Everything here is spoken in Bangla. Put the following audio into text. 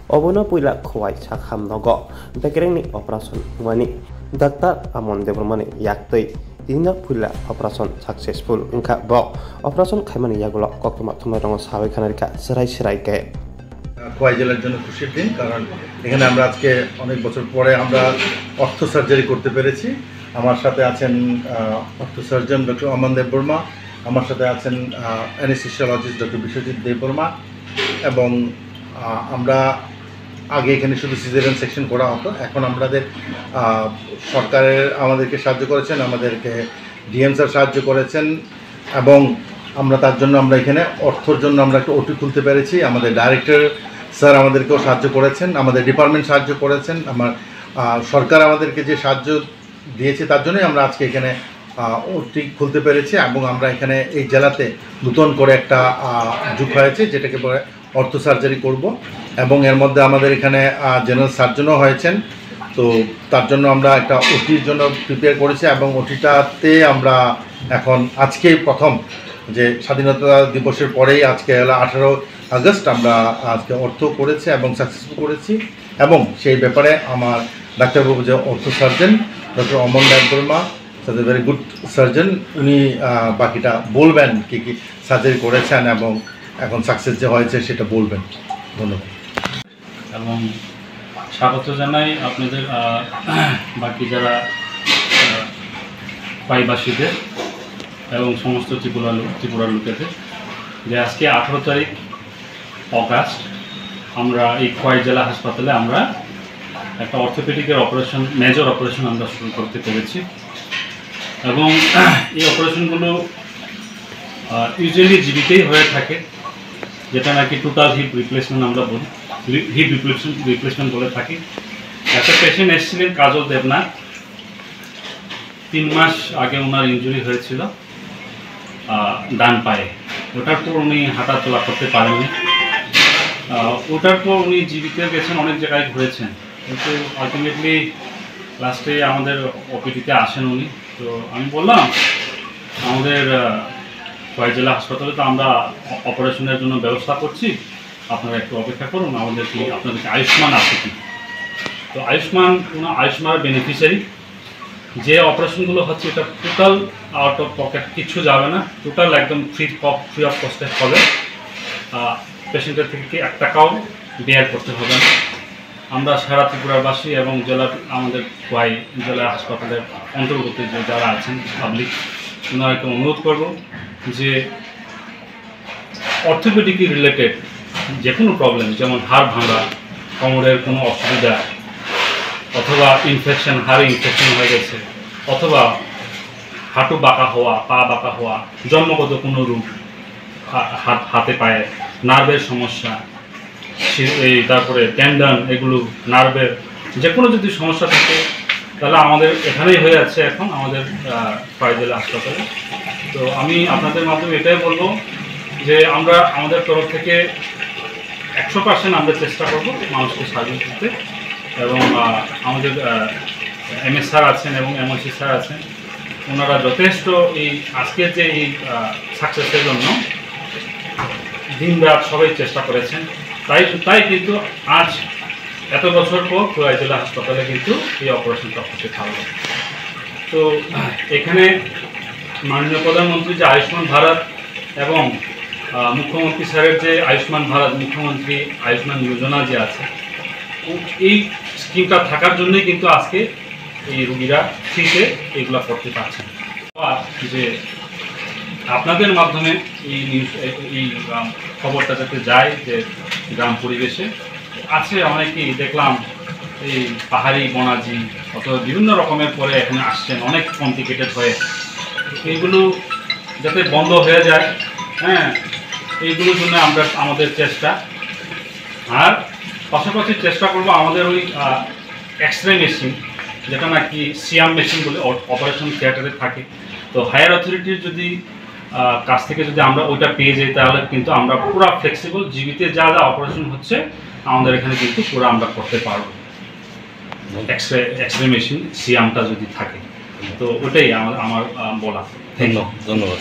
Obona puila khowai sakham nogo bekerengni operation wani Dr. Amon Debromani yaktoi Dina puila operation successful engka bo operation khaimani yagulo koktoma thumai rong sabai khanarika serai ke Khowai জেলার জন্য খুশির দিন, কারণ এখানে আমরা আজকে অনেক বছর পরে আমরা অর্থ সার্জারি করতে পেরেছি। আমার সাথে আছেন অর্থ সার্জন ডক্টর অমন দেববর্মা, আমার সাথে আছেন অ্যানেস্থেসিওলজিস্ট ডক্টর বিশ্বজিৎ দেববর্মা, এবং আমরা আগে এখানে শুধু সিজারিয়ান সেকশন করা হতো। এখন আমাদের সরকারের আমাদেরকে সাহায্য করেছেন, আমাদেরকে ডিএম স্যার সাহায্য করেছেন, এবং আমরা তার জন্য আমরা এখানে অর্থর জন্য আমরা একটা ওটি খুলতে পেরেছি। আমাদের ডাইরেক্টর স্যার আমাদেরকেও সাহায্য করেছেন, আমাদের ডিপার্টমেন্ট সাহায্য করেছেন, আমার সরকার আমাদেরকে যে সাহায্য দিয়েছে তার জন্যই আমরা আজকে এখানে ওটি খুলতে পেরেছি। এবং আমরা এখানে এই জেলাতে নতুন করে একটা যুগ হয়েছে যেটাকে বলে অর্থ সার্জারি করব, এবং এর মধ্যে আমাদের এখানে জেনারেল সার্জনও হয়েছেন। তো তার জন্য আমরা একটা ওটির জন্য প্রিপেয়ার করেছি, এবং ওটিটাতে আমরা এখন আজকেই প্রথম যে স্বাধীনতা দিবসের পরেই আজকে হলো 18 আগস্ট আমরা আজকে অর্থ করেছি এবং সাকসেসফুল করেছি। এবং সেই ব্যাপারে আমার ডাক্তারবাবু যে অর্থ সার্জন ডক্টর অমন দেববর্মা, সাথে ভেরি গুড সার্জন, উনি বাকিটা বলবেন কী কী সার্জারি করেছেন এবং এখন সাকসেস যে হয়েছে সেটা বলবেন। ধন্যবাদ এবং স্বাগত জানাই আপনাদের বাকি যারা পাইবাসীদের এবং সমস্ত ত্রিপুরার লোকেদের, যে আজকে 18 তারিখ অগাস্ট আমরা এই খোয়াই জেলা হাসপাতালে আমরা একটা অর্থোপেডিকের অপারেশন, মেজর অপারেশন আমরা শুরু করতে পেরেছি। এবং এই অপারেশনগুলো ইউজুয়ালি জীবিতেই হয়ে থাকে, যেটা নাকি টোটাল হিপ রিপ্লেসমেন্ট আমরা বলি, হিপ রিপ্লেসমেন্ট বলে থাকি। একটা পেশেন্ট এসেছিলেন কাজল দেবনাথ, 3 মাস আগে ওনার ইনজুরি হয়েছিল ডান পায়ে। ওটার পর উনি হাঁটা চলা করতে পারেননি। ওটার পর উনি জীবিতে গেছেন, অনেক জায়গায় ঘুরেছেন, কিন্তু আলটিমেটলি লাস্টে আমাদের ওপিডিতে আসেন উনি। তো আমি বললাম আমাদের খোয়াই জেলা হাসপাতালে তো আমরা অপারেশনের জন্য ব্যবস্থা করছি, আপনারা একটু অপেক্ষা করুন, আপনাদেরকে আয়ুষ্মান আছে কি। তো আয়ুষ্মান বেনিফিশিয়ারি, যে অপারেশনগুলো হচ্ছে এটা টোটাল আউট অফ পকেট, কিছু যাবে না, টোটাল একদম ফ্রি অফ কস্টে হবে। পেশেন্টের থেকে 1 টাকাও বেয়ার করতে হবে না। আমরা সারা ত্রিপুরাবাসী এবং আমাদের খোয়াই জেলা হাসপাতালের অন্তর্গত যে যারা আছেন পাবলিক, ওনারাকে অনুরোধ করব যে অর্থোপেডিক রিলেটেড যে কোনো প্রবলেম, যেমন হাড় ভাঙা, কোমরের কোনো অসুবিধা, অথবা ইনফেকশন, হাড়ে ইনফেকশন হয়ে গেছে, অথবা হাঁটু বাঁকা হওয়া, পা বাঁকা হওয়া, জন্মগত কোনো রোগ, হাতে পায়ে নার্ভের সমস্যা, তারপরে টেন্ডন, এগুলো নার্ভের যে কোনো যদি সমস্যা থাকে তাহলে আমাদের এখানেই হয়ে যাচ্ছে এখন আমাদের খোয়াই জেলা হাসপাতালে। তো আমি আপনাদের মাধ্যমে এটাই বলবো যে আমরা আমাদের তরফ থেকে 100% আমরা চেষ্টা করব মানুষকে সাহায্য করতে। এবং আমাদের এমএস স্যার আছেন এবং এমওসি স্যার আছেন, ওনারা যথেষ্ট এই আজকের যে এই সাকসেসের জন্য দিন রাত সবাই চেষ্টা করেছেন। তাই কিন্তু আজ এত বছর পর খোয়াই জেলা হাসপাতালে কিন্তু এই অপারেশনটা হতে পারবে। তো এখানে মাননীয় প্রধানমন্ত্রী যে আয়ুষ্মান ভারত এবং মুখ্যমন্ত্রী স্যারের যে আয়ুষ্মান ভারত, মুখ্যমন্ত্রী আয়ুষ্মান যোজনা যে আছে, এই স্কিমটা থাকার জন্যই কিন্তু আজকে এই রোগীরা ফ্রিতে এইগুলা করতে পারছেন। যে আপনাদের মাধ্যমে এই খবরটা যাতে যায়, যে গ্রাম পরিবেশে আছে অনেকেই দেখলাম এই পাহাড়ি বনাজি অথবা বিভিন্ন রকমের পরে এখানে আসছেন অনেক কমপ্লিকেটেড হয়ে, এইগুলো যাতে বন্ধ হয়ে যায়। হ্যাঁ, এইগুলোর জন্য আমাদের চেষ্টা, আর পাশাপাশি চেষ্টা করবো আমাদের ওই এক্সরে মেশিন, যেটা নাকি সিয়াম মেশিন বলে অপারেশন থিয়েটারে থাকে। তো হায়ার অথরিটির যদি কাছ থেকে যদি আমরা ওইটা পেয়ে যাই তাহলে কিন্তু আমরা পুরো ফ্লেক্সিবল, জীবিতে যা যা অপারেশন হচ্ছে আমাদের এখানে কিন্তু পুরো আমরা করতে পারবো। এক্সরে মেশিন সিয়ামটা যদি থাকে, তো ওটাই আমার বলা। ধন্যবাদ।